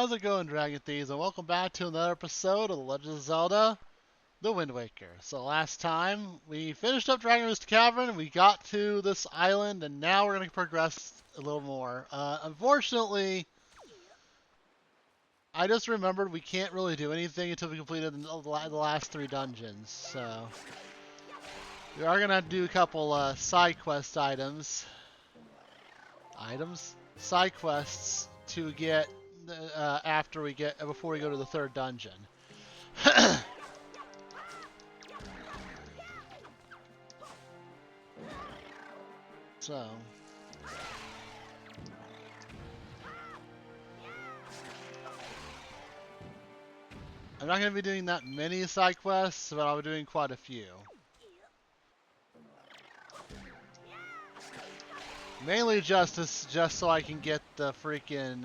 How's it going, Dragon Thieves, and welcome back to another episode of The Legend of Zelda: The Wind Waker. So last time, we finished up Dragon Roost Cavern, we got to this island, and now we're going to progress a little more. Unfortunately, I just remembered we can't really do anything until we completed the last 3 dungeons, so... We are going to do a couple side quest items. Side quests to get before we go to the 3rd dungeon. So I'm not going to be doing that many side quests, but I'll be doing quite a few. Mainly just so I can get the freaking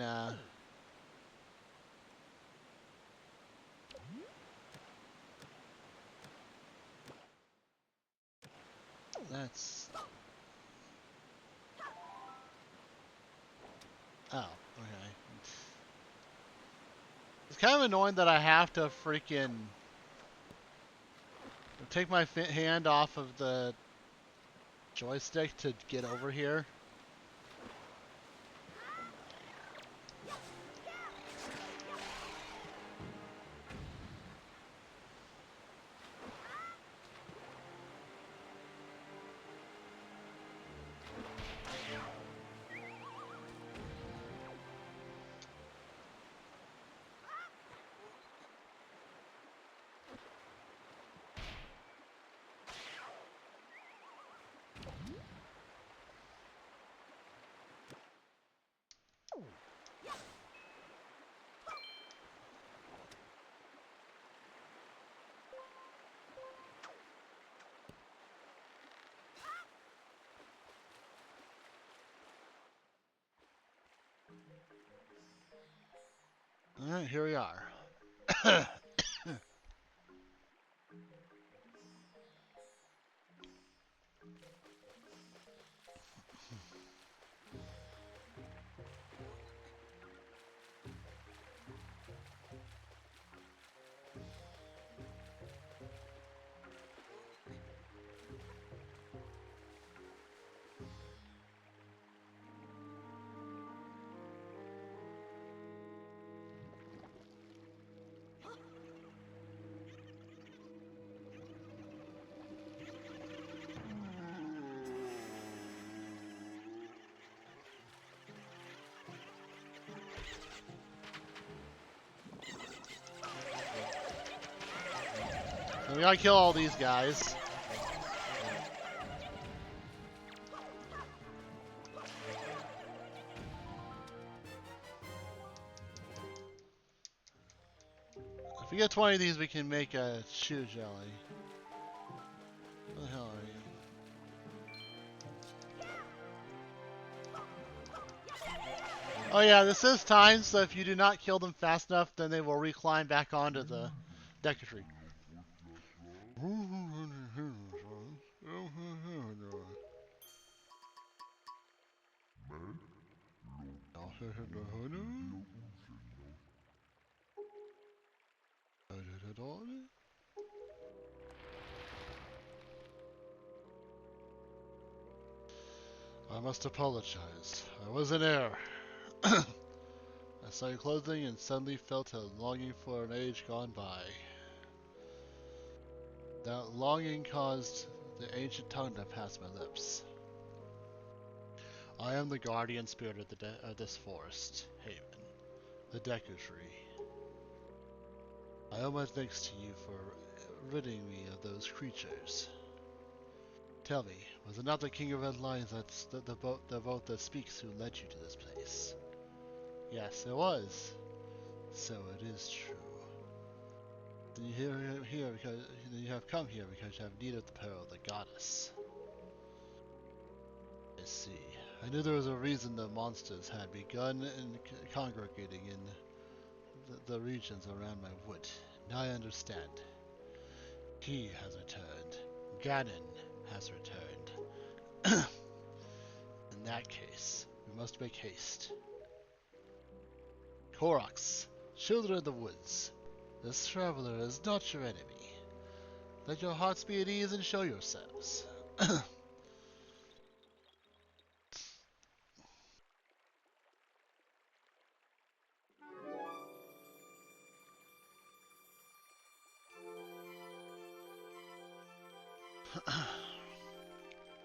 that's... Oh, okay. It's kind of annoying that I have to freaking take my hand off of the joystick to get over here. Alright, here we are. So we gotta kill all these guys. If we get 20 of these, we can make a shoe jelly. What the hell are you? Oh yeah, this is timed, so if you do not kill them fast enough, then they will recline back onto the Deku Tree. I must apologize. I was in error. I saw your clothing and suddenly felt a longing for an age gone by. That longing caused the ancient tongue to pass my lips. I am the guardian spirit of this forest, Haven, the Deku Tree. I owe my thanks to you for ridding me of those creatures. Tell me, was it not the King of Red Lions that's the boat that speaks who led you to this place? Yes, it was. So it is true. Then you have come here because you have need of the power of the goddess. I see. I knew there was a reason the monsters had begun congregating in the regions around my wood. Now I understand. He has returned. Ganon has returned. In that case, we must make haste. Koroks, children of the woods, this traveler is not your enemy. Let your hearts be at ease and show yourselves.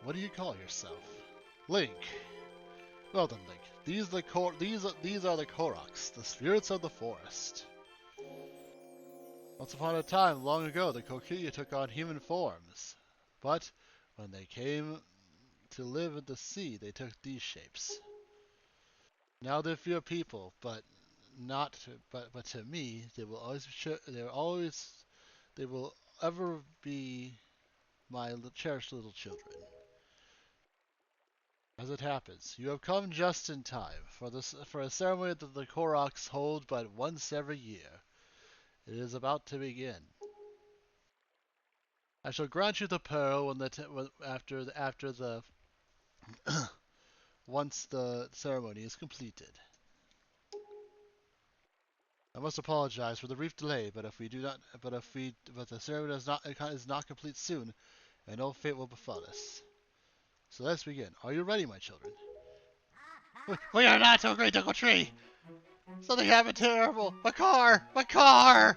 What do you call yourself? Link. Well then, Link. These are the Koroks, the spirits of the forest. Once upon a time, long ago, the Kokuya took on human forms. But when they came to live in the sea, they took these shapes. Now they fear people, but not to, but to me, they will ever be my cherished little children. As it happens, you have come just in time for a ceremony that the Koroks hold but once every year. It is about to begin. I shall grant you the pearl after the once the ceremony is completed. I must apologize for the brief delay, but if the ceremony is not complete soon, an ill fate will befall us. So let's begin. Are you ready, my children? We are not so great, Uncle Tree! Something happened terrible! My car! My car!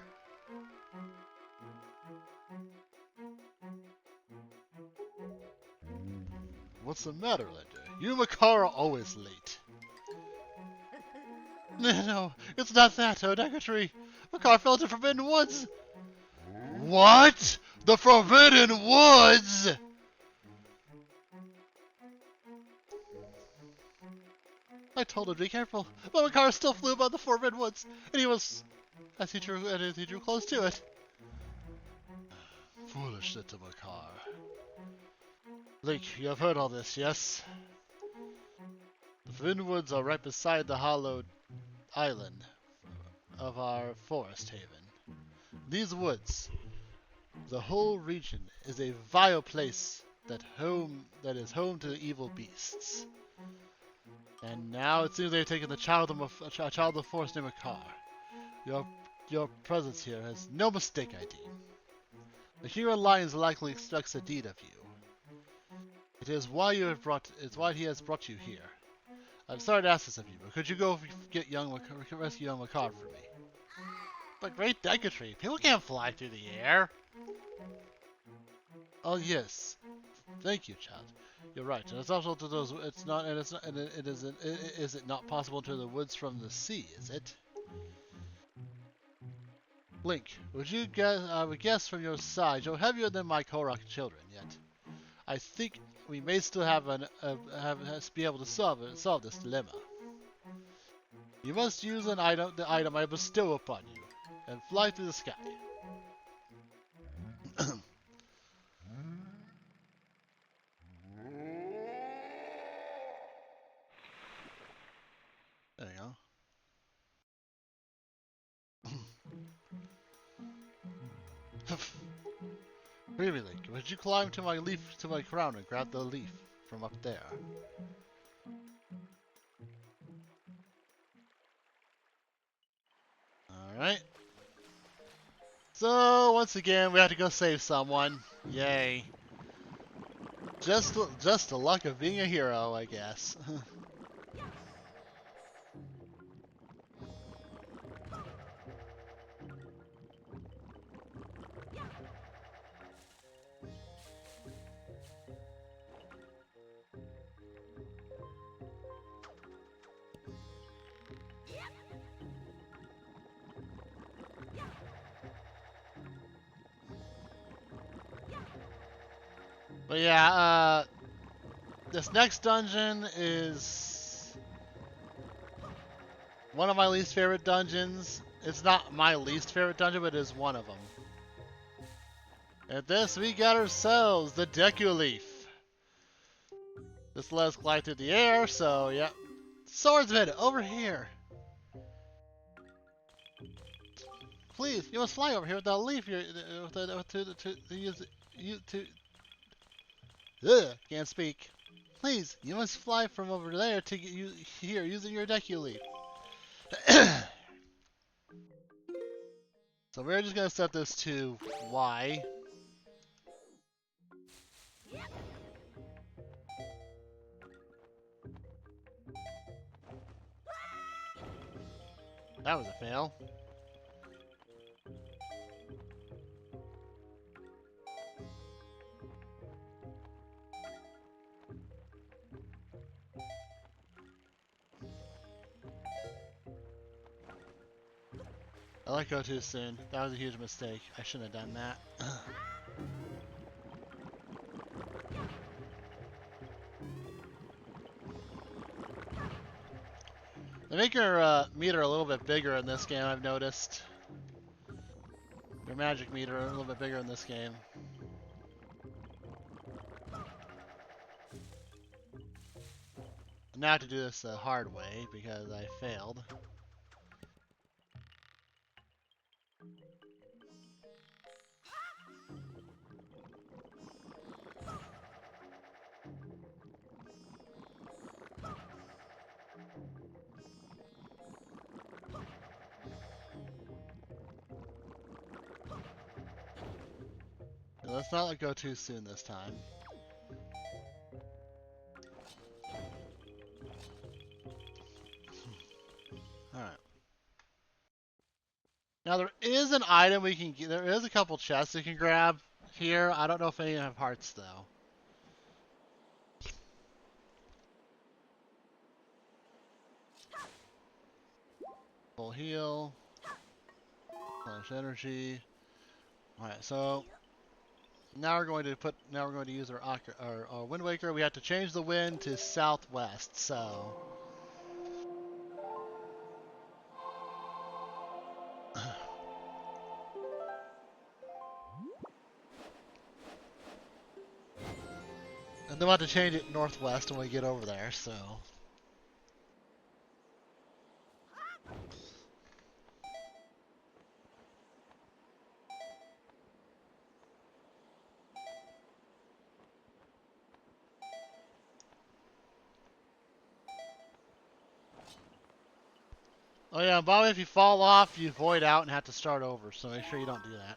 What's the matter, Linda? You and my car are always late. No, it's not that, Tree. My car fell into Forbidden Woods! What? The Forbidden Woods?! I told him to be careful, but my car still flew above the Forbidden Woods, and as he drew close to it. Foolish little Makar. Link, you have heard all this, yes? The Forbidden Woods are right beside the hollowed island of our forest haven. These woods, the whole region, is a vile place that is home to evil beasts. And now it seems they've taken a child of the forest named Makar. Your presence here has no mistake, I deem. The Huron Lions likely expects a deed of you. It is why he has brought you here. I'm sorry to ask this of you, but could you go rescue young Makar for me? But great Decatree, people can't fly through the air. Oh yes, thank you, child. You're right. And it's also to those. It's not. And it's not. And it isn't. Is it not possible to the woods from the sea? Is it? Link, would you guess? I would guess from your size, you're heavier than my Korok children. Yet, I think we may still be able to solve this dilemma. You must use the item I bestow upon you, and fly through the sky. There you go. Really, Link, would you climb to my crown and grab the leaf from up there? Alright. So, once again, we have to go save someone. Yay. Just the luck of being a hero, I guess. But yeah, this next dungeon is one of my least favorite dungeons. It's not my least favorite dungeon, but it is one of them. At this, we got ourselves the Deku Leaf. This lets us glide through the air, so yeah. Swordsman, over here. Please, you must fly over here with that leaf. Can't speak. Please, you must fly from over there to get you here using your Deku Leaf. So we're just gonna set this to Y. That was a fail. I let go too soon. That was a huge mistake. I shouldn't have done that. They make your meter a little bit bigger in this game, I've noticed. Your magic meter a little bit bigger in this game. Now I have to do this the hard way because I failed. Let's not let go too soon this time. Alright. Now there is an item we can get. There is a couple chests we can grab here. I don't know if any have hearts though. Full heal. Flash energy. Alright, so now we're going to use our Wind Waker. We have to change the wind to southwest, so and then we'll have to change it northwest when we get over there, so oh yeah, Bobby, if you fall off, you void out and have to start over, so make sure you don't do that.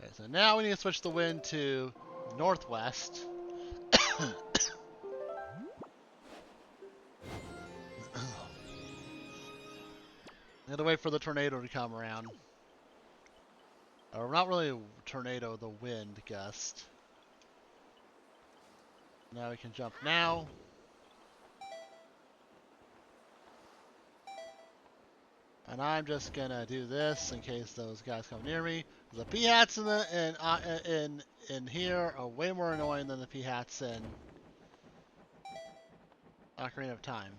Okay, so now we need to switch the wind to northwest. And to wait for the tornado to come around. Or not really a tornado, the wind gust. Now we can jump now. And I'm just gonna do this in case those guys come near me. The P-hats in here are way more annoying than the P-hats in Ocarina of Time.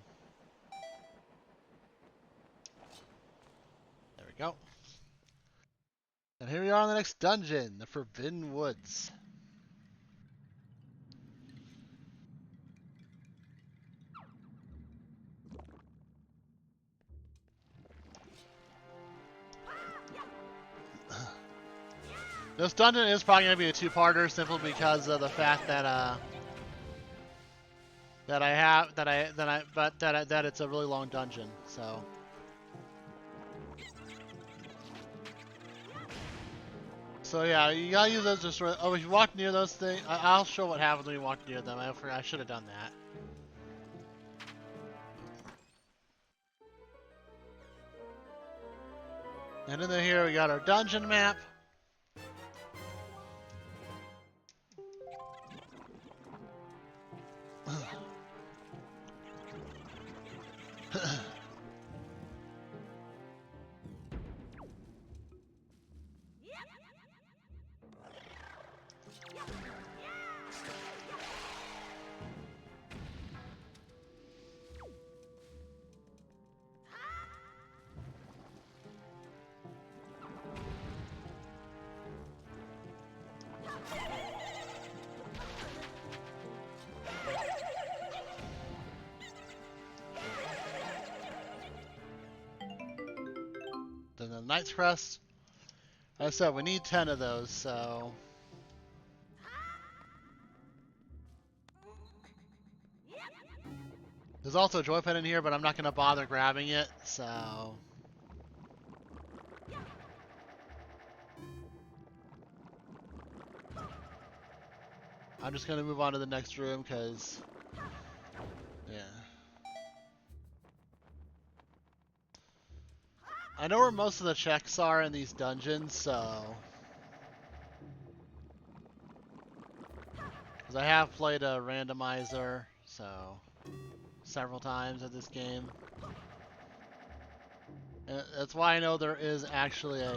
There we go. And here we are in the next dungeon, the Forbidden Woods. This dungeon is probably gonna be a two-parter simply because of the fact that that it's a really long dungeon. So yeah, you gotta use those just. Oh, if you walk near those things, I'll show what happens when you walk near them. I should have done that. And then here we got our dungeon map. Then the Knight's Crest. Like I said, we need 10 of those, so... There's also a joy pen in here, but I'm not going to bother grabbing it, so... I'm just gonna move on to the next room because, yeah. I know where most of the checks are in these dungeons, so. Because I have played a randomizer, so. Several times at this game. And that's why I know there is actually a.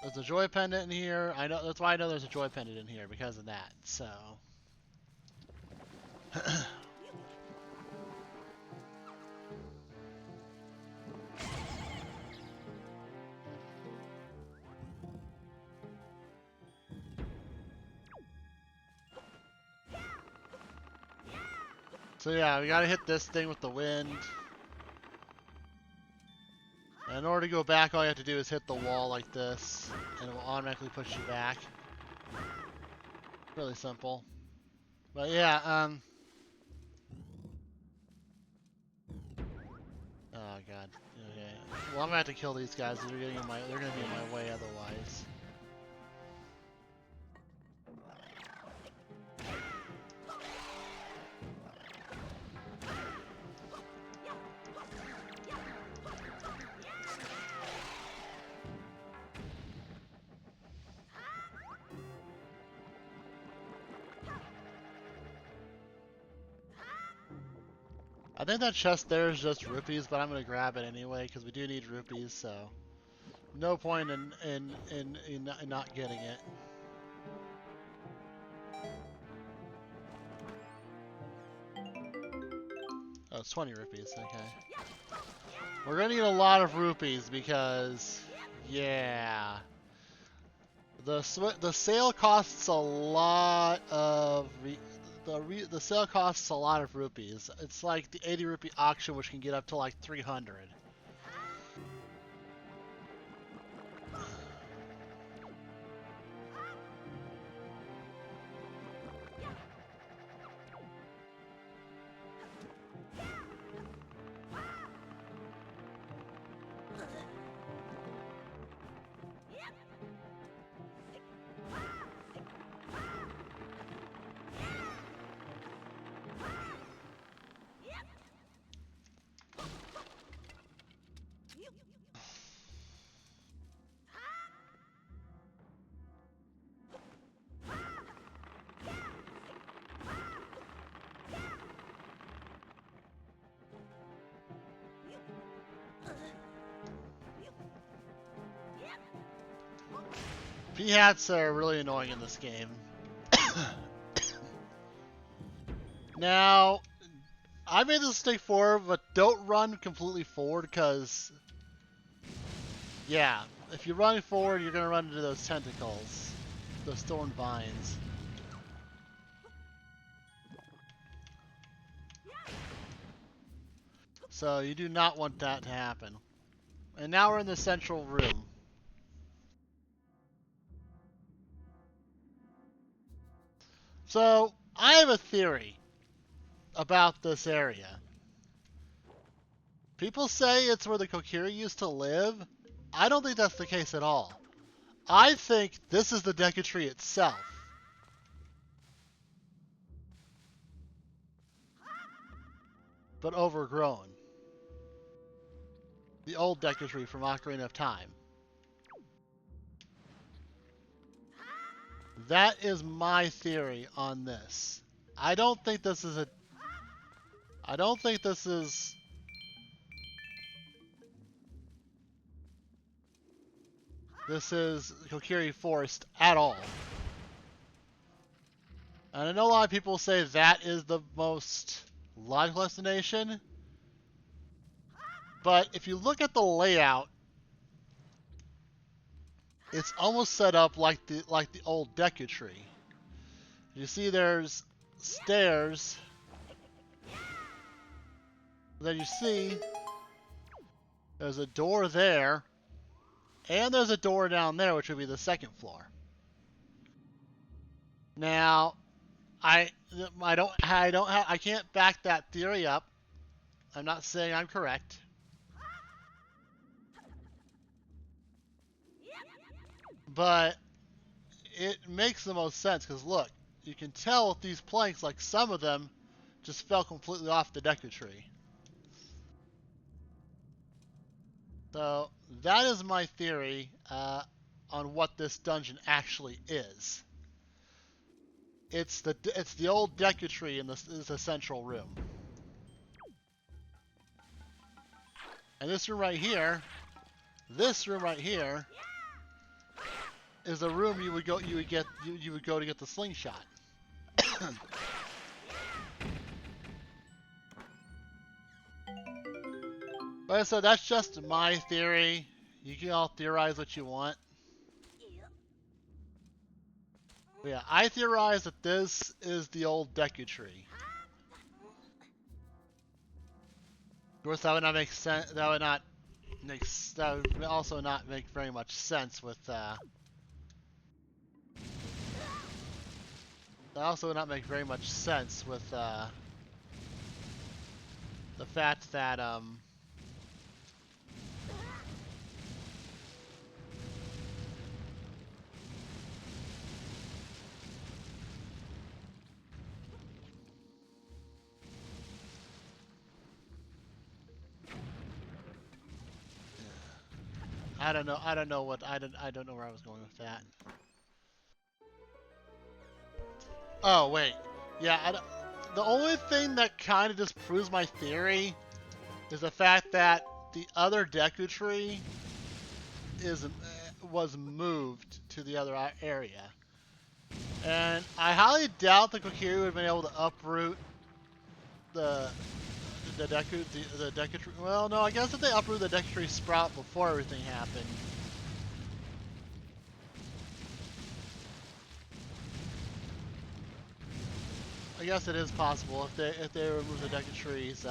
There's a joy pendant in here. I know that's why I know there's a joy pendant in here because of that. So. So yeah, we gotta hit this thing with the wind. And in order to go back, all you have to do is hit the wall like this, and it will automatically push you back. Really simple. But yeah, oh god. Okay. Well, I'm gonna have to kill these guys. They're getting in my. They're gonna be in my way otherwise. I think that chest there is just rupees, but I'm gonna grab it anyway because we do need rupees. So no point in not getting it. Oh, it's 20 rupees. Okay. We're gonna need a lot of rupees because, yeah, the sale costs a lot of the sale costs a lot of rupees. It's like the 80 rupee auction, which can get up to like 300. P-hats are really annoying in this game. Now, I made this mistake forward, but don't run completely forward because, yeah, if you run forward, you're going to run into those tentacles, those thorn vines. So you do not want that to happen. And now we're in the central room. So, I have a theory about this area. People say it's where the Kokiri used to live. I don't think that's the case at all. I think this is the Deku Tree itself. But overgrown. The old Deku Tree from Ocarina of Time. That is my theory on this. I don't think this is a... I don't think this is... This is Kokiri Forest at all. And I know a lot of people say that is the most logical explanation. But if you look at the layout, it's almost set up like the old Deku Tree. You see there's stairs. Then you see there's a door there. And there's a door down there, which would be the second floor. Now, I can't back that theory up. I'm not saying I'm correct. but it makes the most sense because look, you can tell with these planks, like some of them just fell completely off the Deku Tree. So that is my theory on what this dungeon actually is. It's the old Deku Tree in the central room. And this room right here is the room you would go to get the slingshot. Like I said, that's just my theory. You can all theorize what you want. But yeah, I theorize that this is the old Deku Tree. Of course, that would not make sense. That would also not make very much sense with. That also would not make very much sense with the fact that I don't know where I was going with that. Oh wait, yeah. The only thing that kind of disproves my theory is the fact that the other Deku Tree was moved to the other area, and I highly doubt that Kokiri would have been able to uproot the Deku Tree. Well, no, I guess if they uproot the Deku Tree sprout before everything happened. I guess it is possible if they remove the Deku Trees.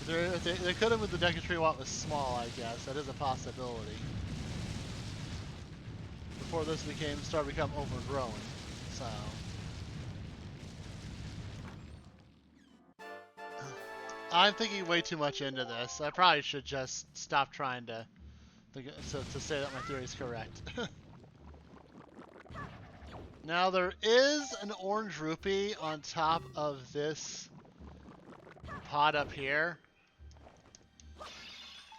They could have moved the Deku Tree while it was small. I guess that is a possibility. Before this started to become overgrown, so. I'm thinking way too much into this. I probably should just stop trying to say that my theory is correct. Now there is an orange rupee on top of this pot up here.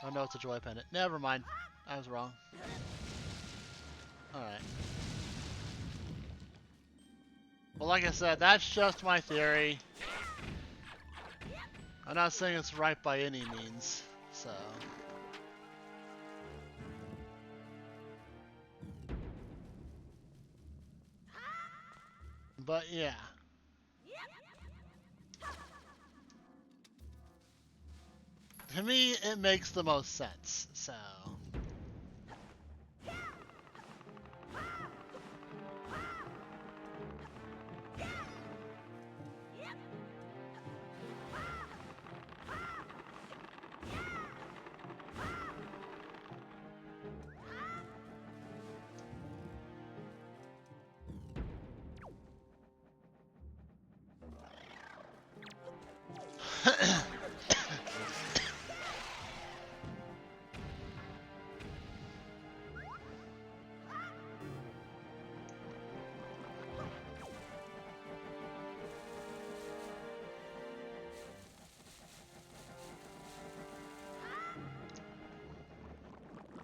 Oh no, it's a joy pendant. Never mind. I was wrong. Alright. Well, like I said, that's just my theory. I'm not saying it's right by any means, so. But yeah. To me, it makes the most sense, so.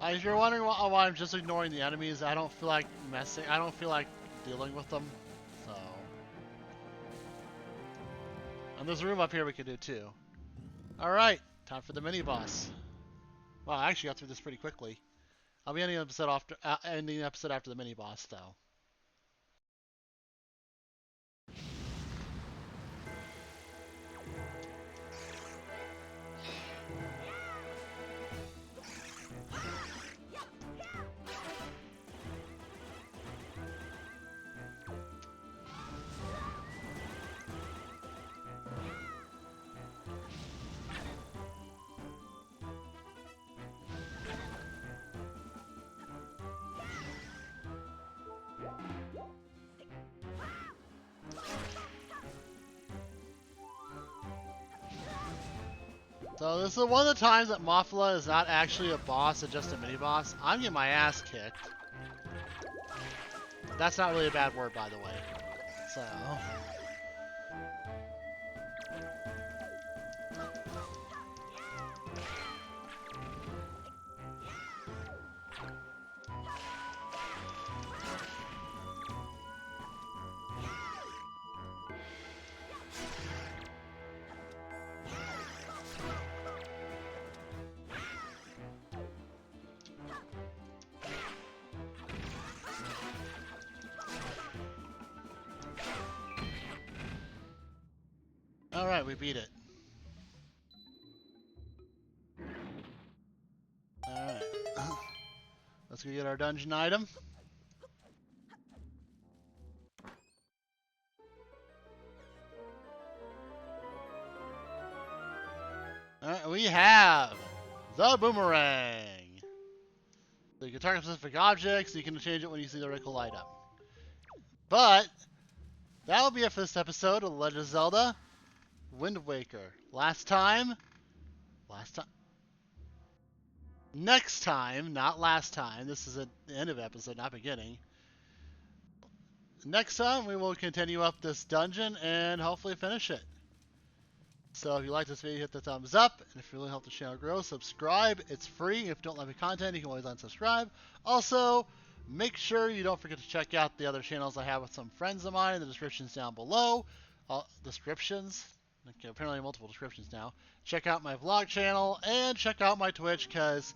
If you're wondering why I'm just ignoring the enemies, I don't feel like I don't feel like dealing with them, so. And there's a room up here we could do too. Alright, time for the mini-boss. Wow, I actually got through this pretty quickly. I'll be ending the episode after the mini-boss, though. So this is one of the times that Mothla is not actually a boss, it's just a mini-boss. I'm getting my ass kicked. That's not really a bad word, by the way. So... Alright, we beat it. Alright. Let's go get our dungeon item. Alright, we have the boomerang. So you can target specific objects, you can change it when you see the vertical light up. But that'll be it for this episode of Legend of Zelda Wind Waker. Next time, not last time. This is at the end of the episode, not beginning. Next time, we will continue up this dungeon and hopefully finish it. So if you like this video, hit the thumbs up. And if you really help the channel grow, subscribe. It's free. If you don't like the content, you can always unsubscribe. Also, make sure you don't forget to check out the other channels I have with some friends of mine in the descriptions down below. Descriptions? Okay, apparently multiple descriptions now. Check out my vlog channel and check out my Twitch because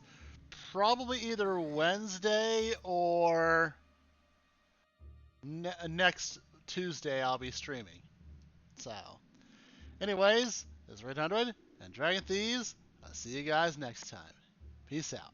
probably either Wednesday or next Tuesday I'll be streaming. So, anyways, this is Red 100 and Dragon Thieves. I'll see you guys next time. Peace out.